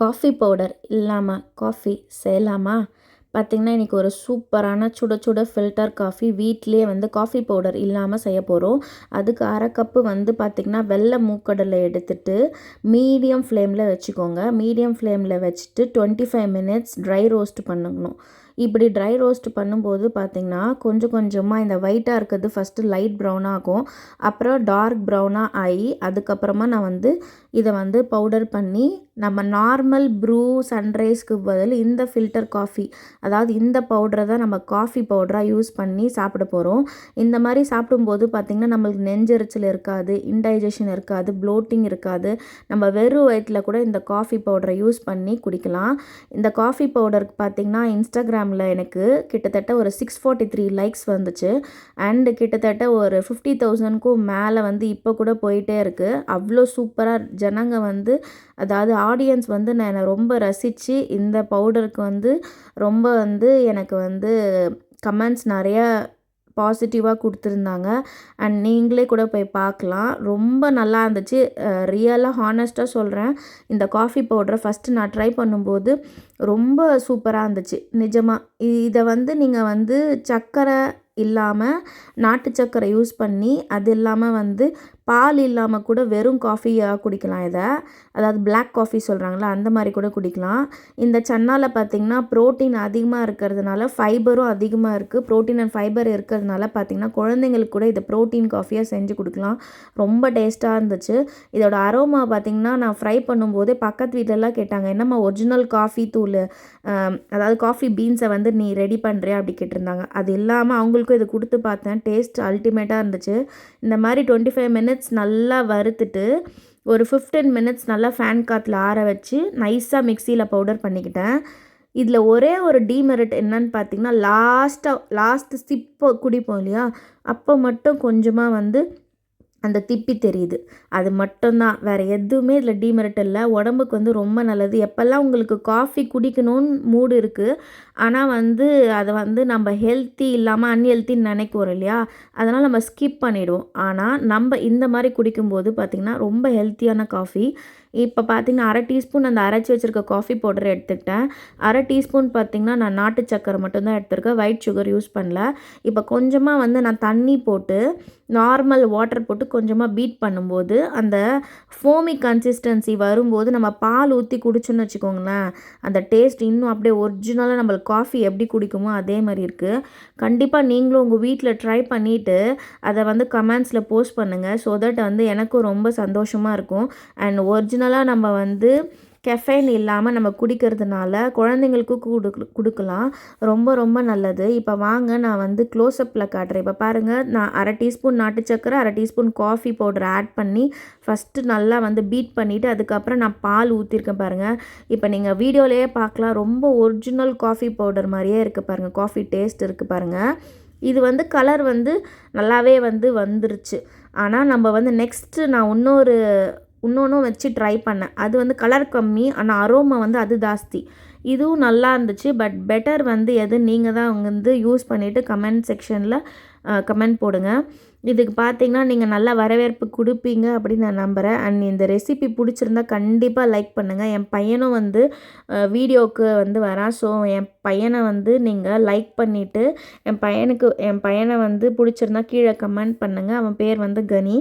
Coffee powder இல்லாமல் coffee செய்யலாமா? பார்த்திங்கன்னா இன்றைக்கி ஒரு சூப்பரான சுட சுட ஃபில்டர் காஃபி வீட்டிலே வந்து காஃபி பவுடர் இல்லாமல் செய்ய போகிறோம். அதுக்கு அரை கப்பு வந்து பார்த்திங்கன்னா வெள்ளை மூக்கடலை எடுத்துட்டு மீடியம் ஃப்ளேமில் வச்சுக்கோங்க. மீடியம் ஃப்ளேமில் வச்சுட்டு 25 மினிட்ஸ் ட்ரை ரோஸ்ட் பண்ணணும். இப்படி ட்ரை ரோஸ்ட் பண்ணும்போது பார்த்திங்கன்னா கொஞ்சம் கொஞ்சமாக இந்த ஒயிட்டாக இருக்கிறது ஃபஸ்ட்டு லைட் ப்ரௌனாக ஆகும். அப்புறம் டார்க் ப்ரௌனாக ஆகி அதுக்கப்புறமா நான் வந்து இதை வந்து பவுடர் பண்ணி நம்ம நார்மல் ப்ரூ சன்ரைஸ்க்கு பதில் இந்த ஃபில்டர் காஃபி, அதாவது இந்த பவுடரை தான் நம்ம காஃபி பவுடராக யூஸ் பண்ணி சாப்பிட போகிறோம். இந்த மாதிரி சாப்பிடும்போது பார்த்திங்கன்னா நம்மளுக்கு நெஞ்செரிச்சல் இருக்காது, இன்டைஜஷன் இருக்காது, ப்ளோட்டிங் இருக்காது. நம்ம வெறும் வயிற்றில் கூட இந்த காஃபி பவுடரை யூஸ் பண்ணி குடிக்கலாம். இந்த காஃபி பவுடருக்கு பார்த்திங்கன்னா இன்ஸ்டாகிராமில் எனக்கு கிட்டத்தட்ட ஒரு 643 லைக்ஸ் வந்துச்சு. அண்டு கிட்டத்தட்ட ஒரு 50,000க்கும் மேலே வந்து இப்போ கூட போயிட்டே இருக்குது. அவ்வளோ சூப்பராக ஜனங்க வந்து, அதாவது ஆடியன்ஸ் வந்து நான் ரொம்ப ரசித்து இந்த பவுடருக்கு வந்து ரொம்ப வந்து எனக்கு வந்து கமெண்ட்ஸ் நிறையா பாசிட்டிவாக கொடுத்துருந்தாங்க. அண்ட் நீங்களே கூட போய் பார்க்கலாம். ரொம்ப நல்லா இருந்துச்சு. ரியலாக ஹானஸ்ட்டாக சொல்கிறேன், இந்த காஃபி பவுடரை ஃபஸ்ட்டு நான் ட்ரை பண்ணும்போது ரொம்ப சூப்பராக இருந்துச்சு நிஜமாக. இதை வந்து நீங்கள் வந்து சர்க்கரை இல்லாமல் நாட்டு சர்க்கரை யூஸ் பண்ணி, அது இல்லாமல் வந்து பால் இல்லாமல் கூட வெறும் காஃபியாக குடிக்கலாம். இதை அதாவது பிளாக் காஃபி சொல்கிறாங்களா, அந்த மாதிரி கூட குடிக்கலாம். இந்த சன்னாவில் பார்த்திங்கன்னா ப்ரோட்டீன் அதிகமாக இருக்கிறதுனால ஃபைபரும் அதிகமாக இருக்குது. ப்ரோட்டீன் அண்ட் ஃபைபர் இருக்கிறதுனால பார்த்திங்கன்னா குழந்தைங்களுக்கு கூட இதை ப்ரோட்டீன் காஃபியாக செஞ்சு கொடுக்கலாம். ரொம்ப டேஸ்ட்டாக இருந்துச்சு. இதோட அரோமா பார்த்திங்கன்னா நான் ஃப்ரை பண்ணும்போதே பக்கத்து வீட்டிலலாம் கேட்டாங்க, என்னம்மா ஒரிஜினல் காஃபி தூள், அதாவது காஃபி பீன்ஸை வந்து நீ ரெடி பண்ணுறியா அப்படி கேட்டிருந்தாங்க. அது இல்லாமல் அவங்களுக்கும் இது கொடுத்து பார்த்தேன். டேஸ்ட் அல்டிமேட்டாக இருந்துச்சு. இந்த மாதிரி 25 மினிட்ஸ் நல்லா வறுத்துட்டு ஒரு 15 மினிட்ஸ் நல்லா ஃபேன் காற்றுல ஆற வச்சு நைஸாக மிக்சியில் பவுடர் பண்ணிக்கிட்டேன். இதில் ஒரே ஒரு டீமெரிட் என்னன்னு பார்த்திங்கன்னா, லாஸ்ட் சிப்போ குடிப்போம் இல்லையா, அப்போ மட்டும் கொஞ்சமாக வந்து அந்த திப்பி தெரியுது. அது மட்டும்தான், வேறு எதுவுமே இதில் டீமெரிட் இல்லை. உடம்புக்கு வந்து ரொம்ப நல்லது. எப்போல்லாம் உங்களுக்கு காஃபி குடிக்கணும்னு மூடு இருக்குது, ஆனால் வந்து அதை வந்து நம்ம ஹெல்த்தி இல்லாமல் அன்ஹெல்த்தின்னு நினைக்கிறோம் இல்லையா, அதனால் நம்ம ஸ்கிப் பண்ணிவிடுவோம். ஆனால் நம்ம இந்த மாதிரி குடிக்கும்போது பார்த்திங்கன்னா ரொம்ப ஹெல்த்தியான காஃபி. இப்போ பார்த்திங்கன்னா அரை டீஸ்பூன் அந்த அரைச்சி வச்சுருக்க காஃபி பவுடரை எடுத்துக்கிட்டேன். அரை டீஸ்பூன் பார்த்திங்கன்னா நான் நாட்டு சக்கரை மட்டும்தான் எடுத்துருக்கேன், ஒயிட் சுகர் யூஸ் பண்ணல. இப்போ கொஞ்சமாக வந்து நான் தண்ணி போட்டு நார்மல் வாட்டர் போட்டு கொஞ்சமாக பீட் பண்ணும்போது அந்த ஃபோமி கன்சிஸ்டன்சி வரும்போது நம்ம பால் ஊற்றி குடிச்சோன்னு வச்சுக்கோங்களேன், அந்த டேஸ்ட் இன்னும் அப்படியே ஒரிஜினலாக நம்மளுக்கு காஃபி எப்படி குடிக்குமோ அதே மாதிரி இருக்குது. கண்டிப்பாக நீங்களும் உங்கள் வீட்டில் ட்ரை பண்ணிவிட்டு அதை வந்து கமெண்ட்ஸில் போஸ்ட் பண்ணுங்கள். ஸோ தட் வந்து எனக்கும் ரொம்ப சந்தோஷமாக இருக்கும். அண்ட் ஒரிஜினலாக நம்ம வந்து கெஃபைன் இல்லாமல் நம்ம குடிக்கிறதுனால குழந்தைங்களுக்கும் கொடுக்கலாம். ரொம்ப ரொம்ப நல்லது. இப்போ வாங்க நான் வந்து க்ளோஸ்அப்பில் காட்டுறேன். இப்போ பாருங்கள், நான் அரை டீஸ்பூன் நாட்டு சக்கரை, அரை டீஸ்பூன் காஃபி பவுடர் ஆட் பண்ணி ஃபஸ்ட்டு நல்லா வந்து பீட் பண்ணிவிட்டு அதுக்கப்புறம் நான் பால் ஊற்றிருக்கேன் பாருங்கள். இப்போ நீங்கள் வீடியோலேயே பார்க்கலாம், ரொம்ப ஒரிஜினல் காஃபி பவுடர் மாதிரியே இருக்குது பாருங்கள். காஃபி டேஸ்ட் இருக்குது பாருங்கள். இது வந்து கலர் வந்து நல்லாவே வந்து வந்துருச்சு. ஆனால் நம்ம வந்து நெக்ஸ்ட்டு நான் இன்னொன்றும் வச்சு ட்ரை பண்ணேன். அது வந்து கலர் கம்மி, ஆனால் அரோமா வந்து அது ஜாஸ்தி. இதுவும் நல்லா இருந்துச்சு. பட் பெட்டர் வந்து எது, நீங்கள் தான் வந்து யூஸ் பண்ணிவிட்டு கமெண்ட் செக்ஷனில் கமெண்ட் போடுங்க. இதுக்கு பார்த்திங்கன்னா நீங்கள் நல்ல வரவேற்பு கொடுப்பீங்க அப்படின்னு நான் நம்புகிறேன். அண்ட் இந்த ரெசிபி பிடிச்சிருந்தா கண்டிப்பாக லைக் பண்ணுங்கள். என் பையனும் வந்து வீடியோவுக்கு வந்து வரான். ஸோ என் பையனை வந்து நீங்கள் லைக் பண்ணிவிட்டு என் பையனை வந்து பிடிச்சிருந்தா கீழே கமெண்ட் பண்ணுங்கள். அவன் பேர் வந்து கனி.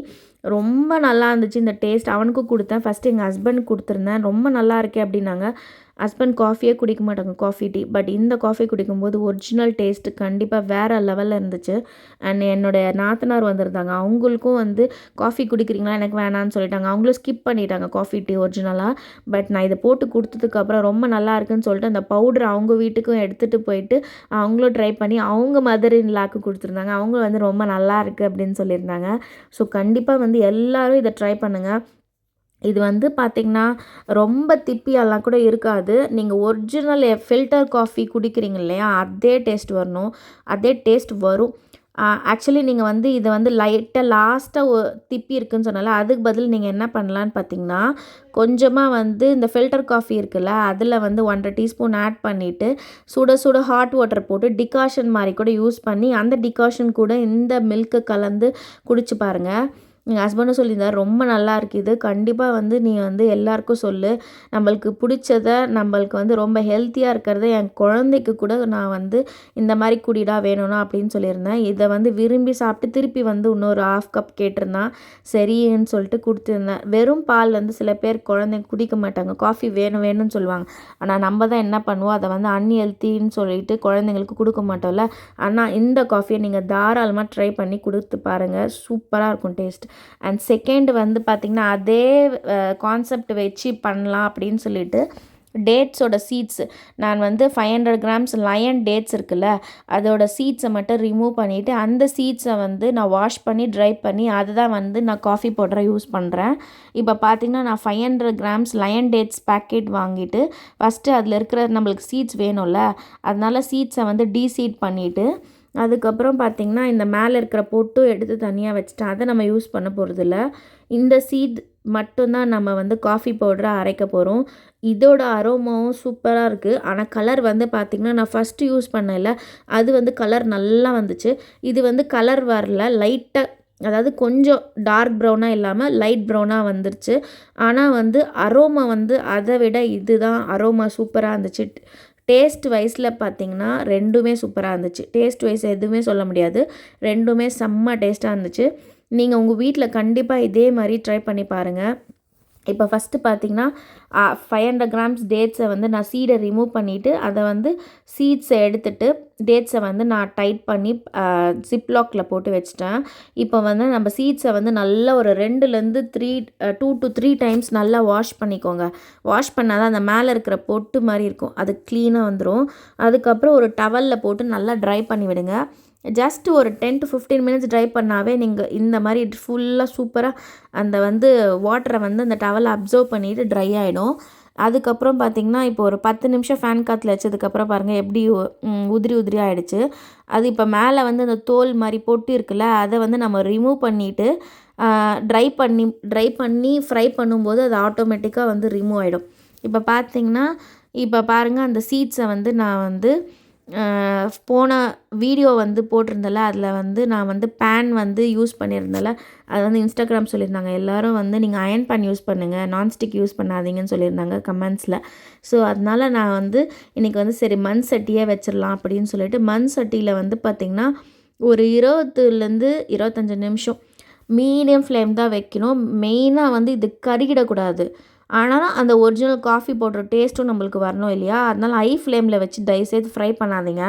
ரொம்ப நல்லா இருந்துச்சு இந்த டேஸ்ட். அவனுக்கும் கொடுத்தேன். ஃபஸ்ட்டு எங்கள் ஹஸ்பண்ட் கொடுத்துருந்தேன். ரொம்ப நல்லா இருக்கே அப்படின்னாங்க. ஹஸ்பண்ட் காஃபியே குடிக்க மாட்டாங்க, காஃபி டீ. பட் இந்த காஃபி குடிக்கும்போது ஒரிஜினல் டேஸ்ட்டு கண்டிப்பாக வேறு லெவலில் இருந்துச்சு. அண்ட் என்னுடைய நாத்தனார் வந்திருந்தாங்க. அவங்களுக்கும் வந்து காஃபி குடிக்கிறீங்களா, எனக்கு வேணான்னு சொல்லிட்டாங்க. அவங்களும் ஸ்கிப் பண்ணிட்டாங்க காஃபி டீ ஒரிஜினலாக. பட் நான் இதை போட்டு கொடுத்ததுக்கப்புறம் ரொம்ப நல்லா இருக்குன்னு சொல்லிட்டு அந்த பவுடர் அவங்க வீட்டுக்கும் எடுத்துகிட்டு போயிட்டு அவங்களும் ட்ரை பண்ணி அவங்க மதர் இன் லாக்கு கொடுத்துருந்தாங்க. அவங்க வந்து ரொம்ப நல்லா இருக்குது அப்படின்னு சொல்லியிருந்தாங்க. ஸோ கண்டிப்பாக வந்து எல்லோரும் இதை ட்ரை பண்ணுங்கள். இது வந்து பார்த்திங்கன்னா ரொம்ப திப்பியெல்லாம் கூட இருக்காது. நீங்கள் ஒரிஜினல் ஃபில்டர் காஃபி குடிக்கிறீங்க இல்லையா, அதே டேஸ்ட் வரணும், அதே டேஸ்ட் வரும். ஆக்சுவலி நீங்கள் வந்து இதை வந்து லாஸ்ட்டாக திப்பி இருக்குதுன்னு சொன்னால, அதுக்கு பதில் நீங்கள் என்ன பண்ணலான்னு பார்த்தீங்கன்னா, கொஞ்சமாக வந்து இந்த ஃபில்டர் காஃபி இருக்குல்ல, அதில் வந்து 1.5 டீஸ்பூன் ஆட் பண்ணிவிட்டு சுட சுட ஹாட் வாட்டர் போட்டு டிகாஷன் மாதிரி கூட யூஸ் பண்ணி அந்த டிகாஷன் கூட இந்த மில்க்கு கலந்து குடிச்சு பாருங்கள். எங்கள் ஹஸ்பண்டும் சொல்லியிருந்தார், "ரொம்ப நல்லா இருக்கு இது. கண்டிப்பாக வந்து நீ வந்து எல்லாருக்கும் சொல்லு. நம்மளுக்கு பிடிச்சத நம்மளுக்கு வந்து ரொம்ப ஹெல்த்தியாக இருக்கிறத என் குழந்தைக்கு கூட நான் வந்து இந்த மாதிரி குடிடா வேணும்னா" அப்படின்னு சொல்லியிருந்தேன். இதை வந்து விரும்பி சாப்பிட்டு திருப்பி வந்து இன்னொரு 1/2 கப் கேட்டிருந்தான். சரின்னு சொல்லிட்டு கொடுத்துருந்தேன். வெறும் பால் வந்து சில பேர் குழந்தைங்க குடிக்க மாட்டாங்க. காஃபி வேணும் வேணும்னு சொல்லுவாங்க. ஆனால் நம்ம தான் என்ன பண்ணுவோம், அதை வந்து அன்ஹெல்த்தின்னு சொல்லிட்டு குழந்தைங்களுக்கு கொடுக்க மாட்டோம்ல. ஆனால் இந்த காஃபியை நீங்கள் தாராளமாக ட்ரை பண்ணி கொடுத்து பாருங்கள். சூப்பராக இருக்கும் டேஸ்ட். அண்ட் செகண்ட் வந்து பார்த்திங்கன்னா அதே கான்செப்ட் வச்சு பண்ணலாம் அப்படின்னு சொல்லிட்டு டேட்ஸோட சீட்ஸ் நான் வந்து 500 கிராம்ஸ் லயன் டேட்ஸ் இருக்குல்ல, அதோட சீட்ஸை மட்டும் ரிமூவ் பண்ணிவிட்டு அந்த சீட்ஸை வந்து நான் வாஷ் பண்ணி ட்ரை பண்ணி அதுதான் வந்து நான் காஃபி பவுடரை யூஸ் பண்ணுறேன். இப்போ பார்த்திங்கன்னா நான் 500 கிராம்ஸ் லயன் டேட்ஸ் பேக்கெட் வாங்கிட்டு ஃபஸ்ட்டு அதில் இருக்கிற நம்மளுக்கு சீட்ஸ் வேணும்ல, அதனால சீட்ஸை வந்து டீசீட் பண்ணிவிட்டு அதுக்கப்புறம் பார்த்திங்கன்னா இந்த மேலே இருக்கிற பொட்டும் எடுத்து தனியாக வச்சுட்டேன். அதை நம்ம யூஸ் பண்ண போகிறதில்ல. இந்த சீட் மட்டும்தான் நம்ம வந்து காஃபி பவுடரை அரைக்க போகிறோம். இதோட அரோமாவும் சூப்பராக இருக்குது. ஆனால் கலர் வந்து பார்த்திங்கன்னா நான் ஃபஸ்ட்டு யூஸ் பண்ணல, அது வந்து கலர் நல்லா வந்துச்சு. இது வந்து கலர் வரல, லைட்டாக, அதாவது கொஞ்சம் டார்க் ப்ரௌனாக இல்லாமல் லைட் ப்ரௌனாக வந்துருச்சு. ஆனால் வந்து அரோமா வந்து அதை விட இதுதான் அரோமா சூப்பராக இருந்துச்சு. டேஸ்ட் வைஸில் பார்த்திங்கன்னா ரெண்டுமே சூப்பராக இருந்துச்சு. டேஸ்ட் வைஸ் எதுவுமே சொல்ல முடியாது, ரெண்டுமே செம்ம டேஸ்ட்டாக இருந்துச்சு. நீங்கள் உங்கள் வீட்டில் கண்டிப்பாக இதே மாதிரி ட்ரை பண்ணி பாருங்கள். இப்போ ஃபஸ்ட்டு பார்த்திங்கன்னா 500 கிராம்ஸ் டேட்ஸை வந்து நான் சீடை ரிமூவ் பண்ணிவிட்டு அதை வந்து சீட்ஸை எடுத்துகிட்டு டேட்ஸை வந்து நான் டைட் பண்ணி ஜிப்லாக்கில் போட்டு வச்சிட்டேன். இப்போ வந்து நம்ம சீட்ஸை வந்து நல்லா ஒரு 2 to 3 டைம்ஸ் நல்லா வாஷ் பண்ணிக்கோங்க. வாஷ் பண்ணால் தான் அந்த மேலே இருக்கிற பொட்டு மாதிரி இருக்கும், அது க்ளீனாக வந்துடும். அதுக்கப்புறம் ஒரு டவலில் போட்டு நல்லா ட்ரை பண்ணி விடுங்க. ஜஸ்ட் ஒரு 10 to 15 மினிட்ஸ் ட்ரை பண்ணாவே நீங்கள் இந்த மாதிரி ஃபுல்லாக சூப்பராக அந்த வந்து வாட்டரை வந்து அந்த டவலை அப்சர்வ் பண்ணிவிட்டு ட்ரை ஆகிடும். அதுக்கப்புறம் பார்த்திங்கன்னா இப்போ ஒரு 10 நிமிஷம் ஃபேன் காற்றுல வச்சதுக்கப்புறம் பாருங்கள் எப்படி உதிரி உதிரி ஆகிடுச்சு. அது இப்போ மேலே வந்து அந்த தோல் மாதிரி பொட்டு இருக்குல்ல, அதை வந்து நம்ம ரிமூவ் பண்ணிவிட்டு ட்ரை பண்ணி ஃப்ரை பண்ணும்போது அது ஆட்டோமேட்டிக்காக வந்து ரிமூவ் ஆகிடும். இப்போ பார்த்திங்கன்னா இப்போ பாருங்கள், அந்த சீட்ஸை வந்து நான் வந்து போன வீடியோ வந்து போட்டிருந்தல, அதில் வந்து நான் வந்து பேன் வந்து யூஸ் பண்ணியிருந்தேன்ல, அது வந்து இன்ஸ்டாகிராம் சொல்லியிருந்தாங்க எல்லோரும் வந்து நீங்கள் அயர்ன் பேன் யூஸ் பண்ணுங்கள், நான்ஸ்டிக் யூஸ் பண்ணாதீங்கன்னு சொல்லியிருந்தாங்க கமெண்ட்ஸில். ஸோ அதனால் நான் வந்து இன்றைக்கி வந்து சரி மண் சட்டியே வச்சிடலாம் அப்படின்னு சொல்லிட்டு மண் சட்டியில் வந்து பார்த்திங்கன்னா ஒரு 20 25 நிமிஷம் மீடியம் ஃப்ளேம் தான் வைக்கணும். மெயினாக வந்து இது கருகிடக்கூடாது. ஆனாலும் அந்த ஒரிஜினல் காஃபி பவுடர் டேஸ்ட்டும் நம்மளுக்கு வரணும் இல்லையா, அதனால் ஹை ஃப்ளேமில் வச்சு தயவுசெய்து ஃப்ரை பண்ணாதீங்க.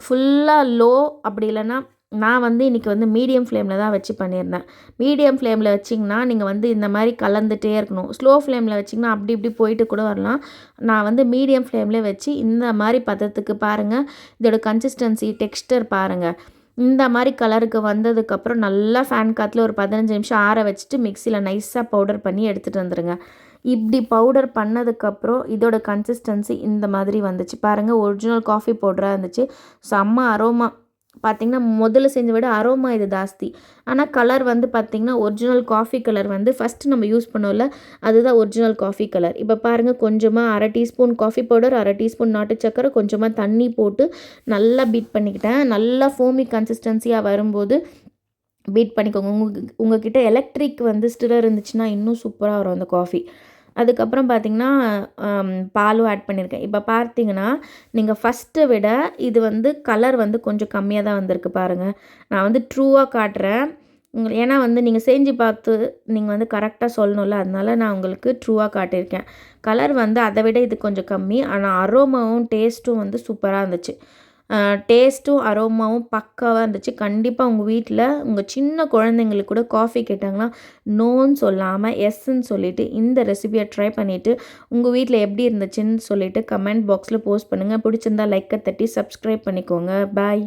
ஃபுல்லாக லோ அப்படி இல்லைன்னா நான் வந்து இன்றைக்கி வந்து மீடியம் ஃப்ளேமில் தான் வச்சு பண்ணியிருந்தேன். மீடியம் ஃப்ளேமில் வச்சிங்கன்னா நீங்கள் வந்து இந்த மாதிரி கலந்துகிட்டே இருக்கணும். ஸ்லோ ஃப்ளேமில் வச்சிங்கன்னா அப்படி இப்படி போயிட்டு கூட வரலாம். நான் வந்து மீடியம் ஃப்ளேம்லேயே வச்சு இந்த மாதிரி பதத்துக்கு பாருங்கள், இதோட கன்சிஸ்டன்சி டெக்ஸ்டர் பாருங்கள். இந்த மாதிரி கலருக்கு வந்ததுக்கப்புறம் நல்லா ஃபேன் காற்றுல ஒரு 15 நிமிஷம் ஆற வச்சுட்டு மிக்சியில் நைஸாக பவுடர் பண்ணி எடுத்துகிட்டு வந்துடுங்க. இப்படி பவுடர் பண்ணதுக்கப்புறம் இதோட கன்சிஸ்டன்சி இந்த மாதிரி வந்துச்சு பாருங்கள். ஒரிஜினல் காஃபி பவுடராக இருந்துச்சு. செம்ம அரோமா. பார்த்திங்கன்னா முதல்ல செஞ்ச விட அரோமா இது ஜாஸ்தி. ஆனால் கலர் வந்து பார்த்திங்கன்னா ஒரிஜினல் காஃபி கலர் வந்து ஃபஸ்ட்டு நம்ம யூஸ் பண்ணோம்ல, அதுதான் ஒரிஜினல் காஃபி கலர். இப்போ பாருங்கள், கொஞ்சமாக 1/2 டீஸ்பூன் காஃபி பவுடர், 1/2 டீஸ்பூன் நாட்டு சக்கரை, கொஞ்சமாக தண்ணி போட்டு நல்லா பீட் பண்ணிக்கிட்டேன். நல்லா ஃபோமி கன்சிஸ்டன்சியாக வரும்போது பீட் பண்ணிக்கோங்க. உங்ககிட்ட எலக்ட்ரிக் வந்து ஸ்டிரர் இருந்துச்சுன்னா இன்னும் சூப்பராக வரும் அந்த காஃபி. அதுக்கப்புறம் பார்த்திங்கன்னா பாலும் ஆட் பண்ணியிருக்கேன். இப்போ பார்த்திங்கன்னா நீங்கள் ஃபஸ்ட்டை விட இது வந்து கலர் வந்து கொஞ்சம் கம்மியாக தான் வந்திருக்கு பாருங்கள். நான் வந்து ட்ரூவாக காட்டுறேன். ஏன்னா வந்து நீங்கள் செஞ்சு பார்த்து நீங்கள் வந்து கரெக்டாக சொல்லணும்ல, அதனால நான் உங்களுக்கு ட்ரூவாக காட்டியிருக்கேன். கலர் வந்து அதை விட இது கொஞ்சம் கம்மி. ஆனால் அரோமாவும் டேஸ்ட்டும் வந்து சூப்பராக இருந்துச்சு. டேஸ்ட்டும் அரோமாவும் பக்காவாக இருந்துச்சு. கண்டிப்பாக உங்கள் வீட்டில் உங்கள் சின்ன குழந்தைங்களுக்கு கூட காஃபி கேட்டாங்கன்னா நோன்னு சொல்லாமல் எஸ்ன்னு சொல்லிவிட்டு இந்த ரெசிபியை ட்ரை பண்ணிவிட்டு உங்கள் வீட்டில் எப்படி இருந்துச்சுன்னு சொல்லிவிட்டு கமெண்ட் பாக்ஸில் போஸ்ட் பண்ணுங்கள். பிடிச்சிருந்தா லைக்கை தட்டி சப்ஸ்கிரைப் பண்ணிக்கோங்க. பாய்.